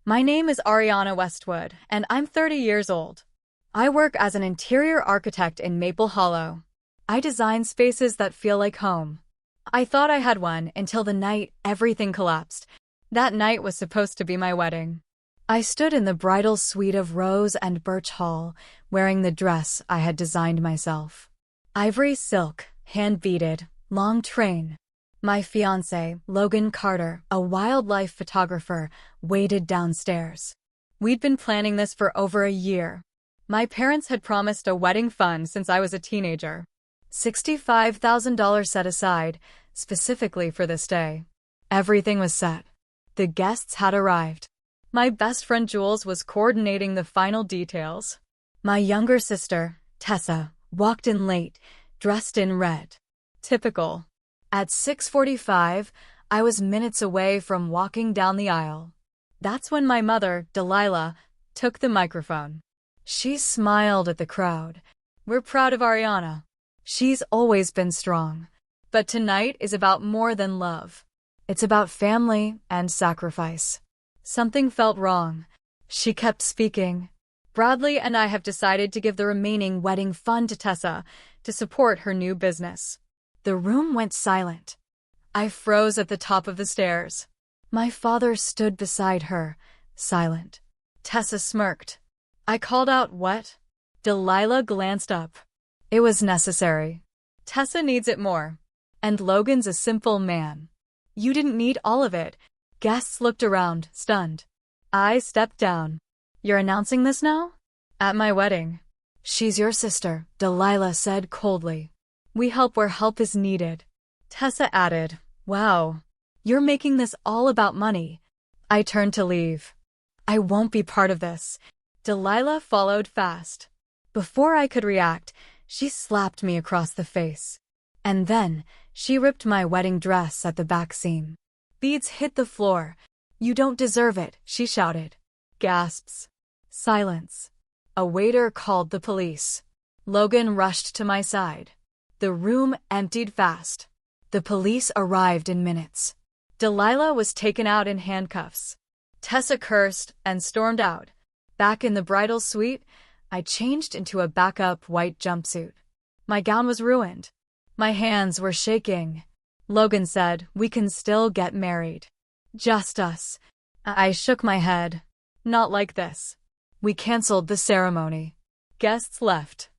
My name is Ariana Westwood, and I'm 30 years old. I work as an interior architect in Maple Hollow. I design spaces that feel like home. I thought I had one until the night everything collapsed. That night was supposed to be my wedding. I stood in the bridal suite of rose and birch hall, wearing the dress I had designed myself. Ivory silk, hand-beaded, long train. My fiancé, Logan Carter, a wildlife photographer, waited downstairs. We'd been planning this for over a year. My parents had promised a wedding fund since I was a teenager. $65,000 set aside, specifically for this day. Everything was set. The guests had arrived. My best friend Jules was coordinating the final details. My younger sister, Tessa, walked in late, dressed in red. Typical. At 6:45, I was minutes away from walking down the aisle. That's when my mother, Delilah, took the microphone. She smiled at the crowd. We're proud of Ariana. She's always been strong. But tonight is about more than love. It's about family and sacrifice. Something felt wrong. She kept speaking. Bradley and I have decided to give the remaining wedding fund to Tessa to support her new business. The room went silent. I froze at the top of the stairs. My father stood beside her, silent. Tessa smirked. I called out, "What?" Delilah glanced up. It was necessary. Tessa needs it more. And Logan's a simple man. You didn't need all of it. Guests looked around, stunned. I stepped down. You're announcing this now? At my wedding. She's your sister, Delilah said coldly. We help where help is needed. Tessa added, Wow, you're making this all about money. I turned to leave. I won't be part of this. Delilah followed fast. Before I could react, she slapped me across the face. And then, she ripped my wedding dress at the back seam. Beads hit the floor. You don't deserve it, she shouted. Gasps. Silence. A waiter called the police. Logan rushed to my side. The room emptied fast. The police arrived in minutes. Delilah was taken out in handcuffs. Tessa cursed and stormed out. Back in the bridal suite, I changed into a backup white jumpsuit. My gown was ruined. My hands were shaking. Logan said, We can still get married. Just us. I shook my head. Not like this. We canceled the ceremony. Guests left.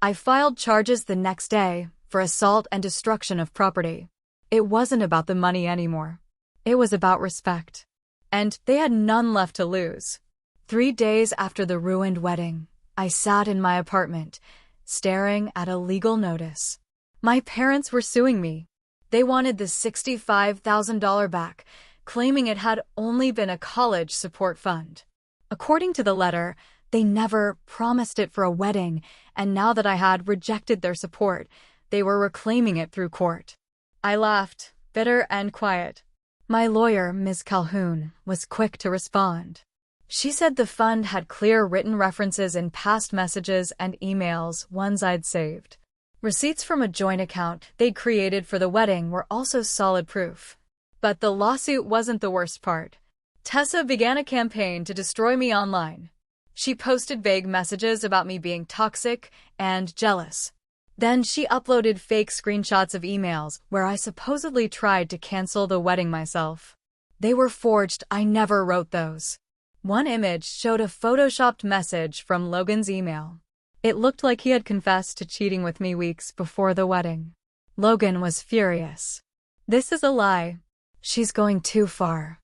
I filed charges the next day for assault and destruction of property. It wasn't about the money anymore. It was about respect. And they had none left to lose. 3 days after the ruined wedding, I sat in my apartment, staring at a legal notice. My parents were suing me. They wanted the $65,000 back, claiming it had only been a college support fund. According to the letter, they never promised it for a wedding, and now that I had rejected their support, they were reclaiming it through court. I laughed, bitter and quiet. My lawyer, Ms. Calhoun, was quick to respond. She said the fund had clear written references in past messages and emails, ones I'd saved. Receipts from a joint account they'd created for the wedding were also solid proof. But the lawsuit wasn't the worst part. Tessa began a campaign to destroy me online. She posted vague messages about me being toxic and jealous. Then she uploaded fake screenshots of emails where I supposedly tried to cancel the wedding myself. They were forged, I never wrote those. One image showed a photoshopped message from Logan's email. It looked like he had confessed to cheating with me weeks before the wedding. Logan was furious. This is a lie. She's going too far.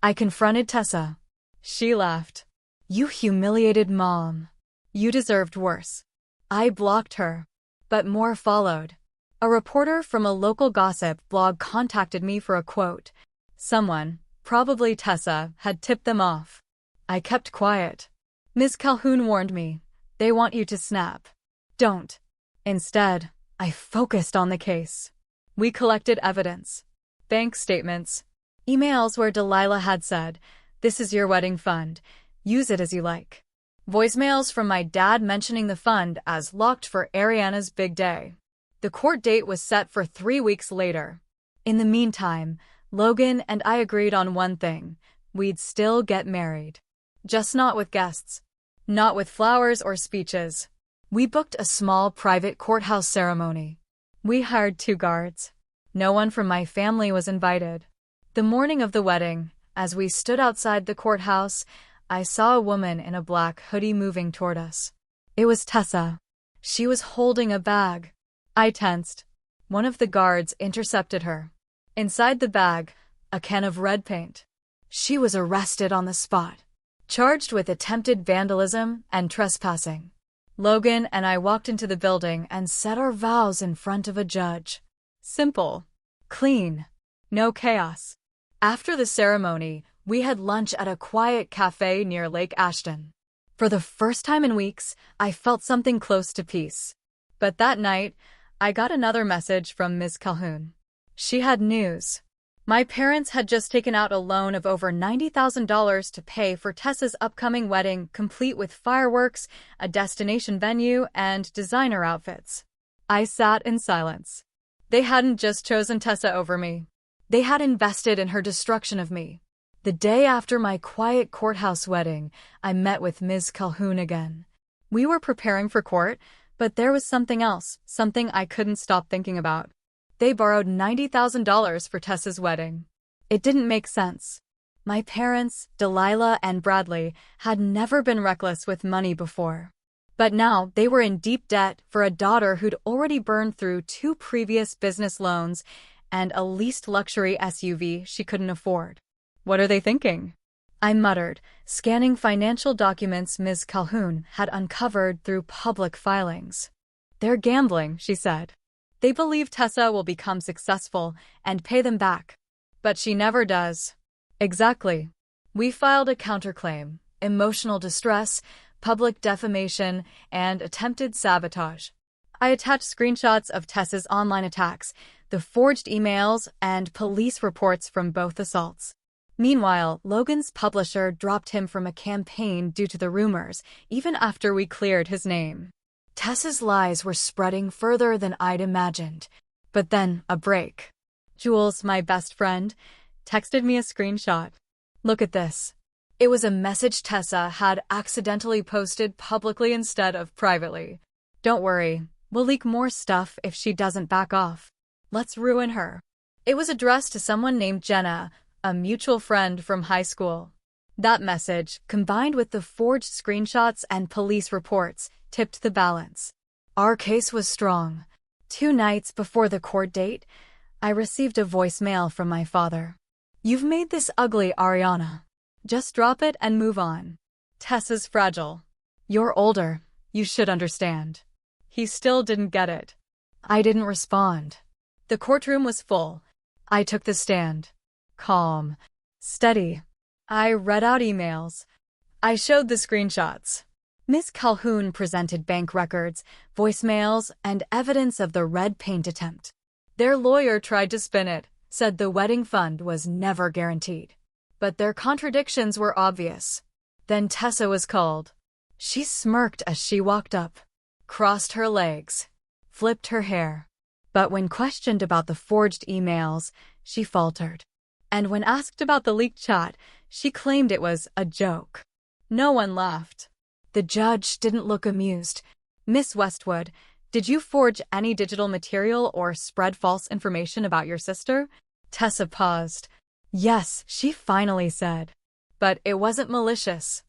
I confronted Tessa. She laughed. You humiliated Mom. You deserved worse. I blocked her. But more followed. A reporter from a local gossip blog contacted me for a quote. Someone, probably Tessa, had tipped them off. I kept quiet. Ms. Calhoun warned me. They want you to snap. Don't. Instead, I focused on the case. We collected evidence. Bank statements. Emails where Delilah had said, This is your wedding fund. Use it as you like. Voicemails from my dad mentioning the fund as locked for Ariana's big day. The court date was set for 3 weeks later. In the meantime, Logan and I agreed on one thing. we'd still get married. Just not with guests. Not with flowers or speeches. We booked a small private courthouse ceremony. We hired 2 guards. No one from my family was invited. The morning of the wedding, as we stood outside the courthouse, I saw a woman in a black hoodie moving toward us. It was Tessa. She was holding a bag. I tensed. One of the guards intercepted her. Inside the bag, a can of red paint. She was arrested on the spot, charged with attempted vandalism and trespassing. Logan and I walked into the building and said our vows in front of a judge. Simple. Clean. No chaos. After the ceremony, we had lunch at a quiet cafe near Lake Ashton. For the first time in weeks, I felt something close to peace. But that night, I got another message from Ms. Calhoun. She had news. My parents had just taken out a loan of over $90,000 to pay for Tessa's upcoming wedding, complete with fireworks, a destination venue, and designer outfits. I sat in silence. They hadn't just chosen Tessa over me. They had invested in her destruction of me. The day after my quiet courthouse wedding, I met with Ms. Calhoun again. We were preparing for court, but there was something else, something I couldn't stop thinking about. They borrowed $90,000 for Tessa's wedding. It didn't make sense. My parents, Delilah and Bradley, had never been reckless with money before. But now they were in deep debt for a daughter who'd already burned through 2 previous business loans and a leased luxury SUV she couldn't afford. What are they thinking? I muttered, scanning financial documents Ms. Calhoun had uncovered through public filings. They're gambling, she said. They believe Tessa will become successful and pay them back. But she never does. Exactly. We filed a counterclaim, emotional distress, public defamation, and attempted sabotage. I attached screenshots of Tessa's online attacks, the forged emails, and police reports from both assaults. Meanwhile, Logan's publisher dropped him from a campaign due to the rumors, even after we cleared his name. Tessa's lies were spreading further than I'd imagined. But then, a break. Jules, my best friend, texted me a screenshot. Look at this. It was a message Tessa had accidentally posted publicly instead of privately. Don't worry, we'll leak more stuff if she doesn't back off. Let's ruin her. It was addressed to someone named Jenna, a mutual friend from high school. That message, combined with the forged screenshots and police reports, tipped the balance. Our case was strong. 2 nights before the court date, I received a voicemail from my father. You've made this ugly, Ariana. Just drop it and move on. Tessa's fragile. You're older. You should understand. He still didn't get it. I didn't respond. The courtroom was full. I took the stand. Calm. Steady. I read out emails. I showed the screenshots. Miss Calhoun presented bank records, voicemails, and evidence of the red paint attempt. Their lawyer tried to spin it, said the wedding fund was never guaranteed. But their contradictions were obvious. Then Tessa was called. She smirked as she walked up, crossed her legs, flipped her hair. But when questioned about the forged emails, she faltered. And when asked about the leaked chat, she claimed it was a joke. No one laughed. The judge didn't look amused. Miss Westwood, did you forge any digital material or spread false information about your sister? Tessa paused. Yes, she finally said. But it wasn't malicious.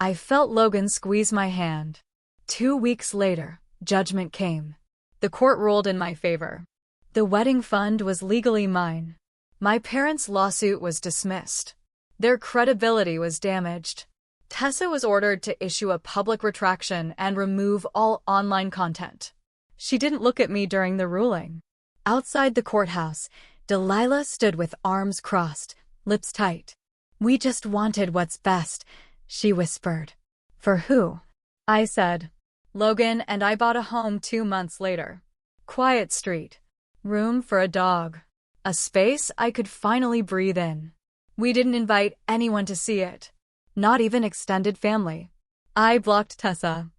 I felt Logan squeeze my hand. 2 weeks later, judgment came. The court ruled in my favor. The wedding fund was legally mine. My parents' lawsuit was dismissed. Their credibility was damaged. Tessa was ordered to issue a public retraction and remove all online content. She didn't look at me during the ruling. Outside the courthouse, Delilah stood with arms crossed, lips tight. We just wanted what's best, she whispered. For who? I said. Logan and I bought a home 2 months later. Quiet street. Room for a dog. A space I could finally breathe in. We didn't invite anyone to see it. Not even extended family. I blocked Tessa.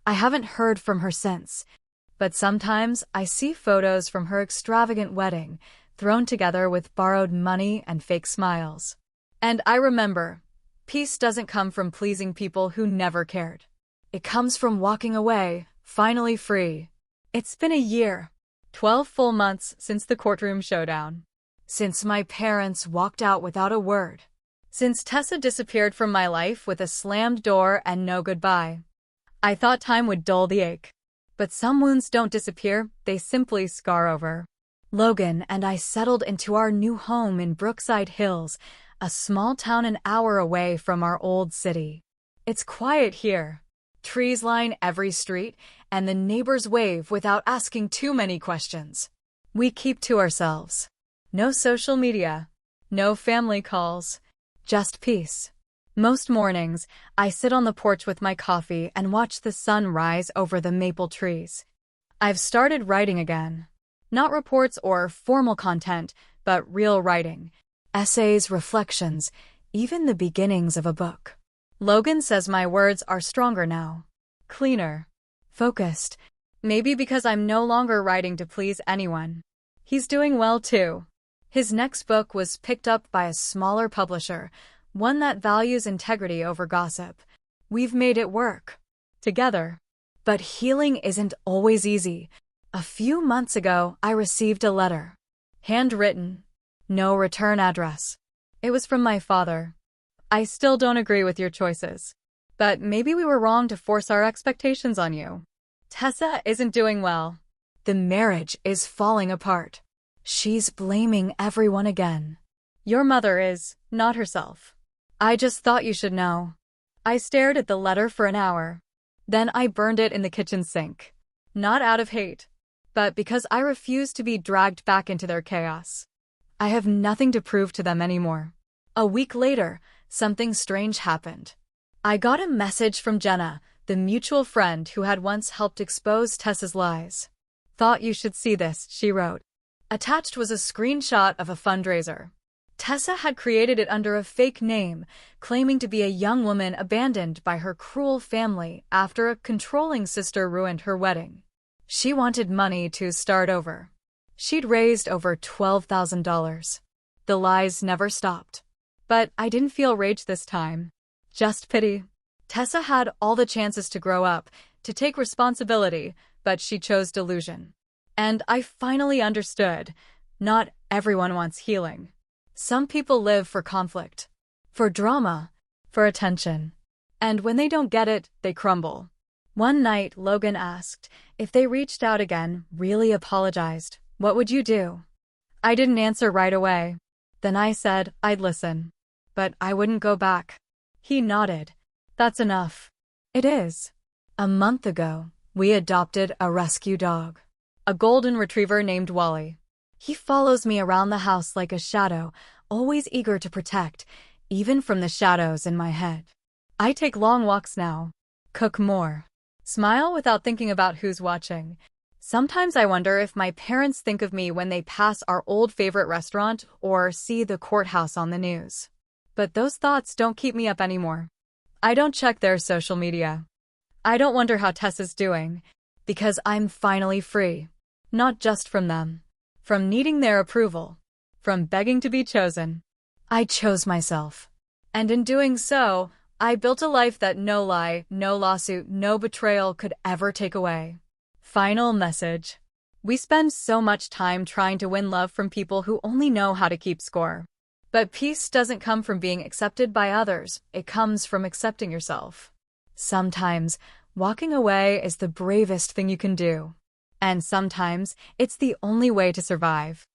I haven't heard from her since. But sometimes I see photos from her extravagant wedding, thrown together with borrowed money and fake smiles. And I remember, peace doesn't come from pleasing people who never cared. It comes from walking away, finally free. It's been a year, 12 full months since the courtroom showdown. Since my parents walked out without a word. Since Tessa disappeared from my life with a slammed door and no goodbye. I thought time would dull the ache. But some wounds don't disappear, they simply scar over. Logan and I settled into our new home in Brookside Hills, a small town an hour away from our old city. It's quiet here. Trees line every street, and the neighbors wave without asking too many questions. We keep to ourselves. No social media. No family calls. Just peace. Most mornings, I sit on the porch with my coffee and watch the sun rise over the maple trees. I've started writing again. Not reports or formal content, but real writing. Essays, reflections, even the beginnings of a book. Logan says my words are stronger now. Cleaner. Focused. Maybe because I'm no longer writing to please anyone. He's doing well too. His next book was picked up by a smaller publisher, one that values integrity over gossip. We've made it work. Together. But healing isn't always easy. A few months ago, I received a letter. Handwritten. No return address. It was from my father. I still don't agree with your choices. But maybe we were wrong to force our expectations on you. Tessa isn't doing well. The marriage is falling apart. She's blaming everyone again. Your mother is not herself. I just thought you should know. I stared at the letter for an hour. Then I burned it in the kitchen sink. Not out of hate, but because I refuse to be dragged back into their chaos. I have nothing to prove to them anymore. A week later, something strange happened. I got a message from Jenna, the mutual friend who had once helped expose Tessa's lies. Thought you should see this, she wrote. Attached was a screenshot of a fundraiser. Tessa had created it under a fake name, claiming to be a young woman abandoned by her cruel family after a controlling sister ruined her wedding. She wanted money to start over. She'd raised over $12,000. The lies never stopped. But I didn't feel rage this time. Just pity. Tessa had all the chances to grow up, to take responsibility, but she chose delusion. And I finally understood. Not everyone wants healing. Some people live for conflict, for drama, for attention. And when they don't get it, they crumble. One night, Logan asked, if they reached out again, really apologized, what would you do? I didn't answer right away. Then I said I'd listen. But I wouldn't go back. He nodded. That's enough. It is. A month ago, we adopted a rescue dog. A golden retriever named Wally. He follows me around the house like a shadow, always eager to protect, even from the shadows in my head. I take long walks now. Cook more. Smile without thinking about who's watching. Sometimes I wonder if my parents think of me when they pass our old favorite restaurant or see the courthouse on the news. But those thoughts don't keep me up anymore. I don't check their social media. I don't wonder how Tessa's doing, because I'm finally free. Not just from them. From needing their approval. From begging to be chosen. I chose myself. And in doing so, I built a life that no lie, no lawsuit, no betrayal could ever take away. Final message. We spend so much time trying to win love from people who only know how to keep score. But peace doesn't come from being accepted by others, it comes from accepting yourself. Sometimes, walking away is the bravest thing you can do. And sometimes, it's the only way to survive.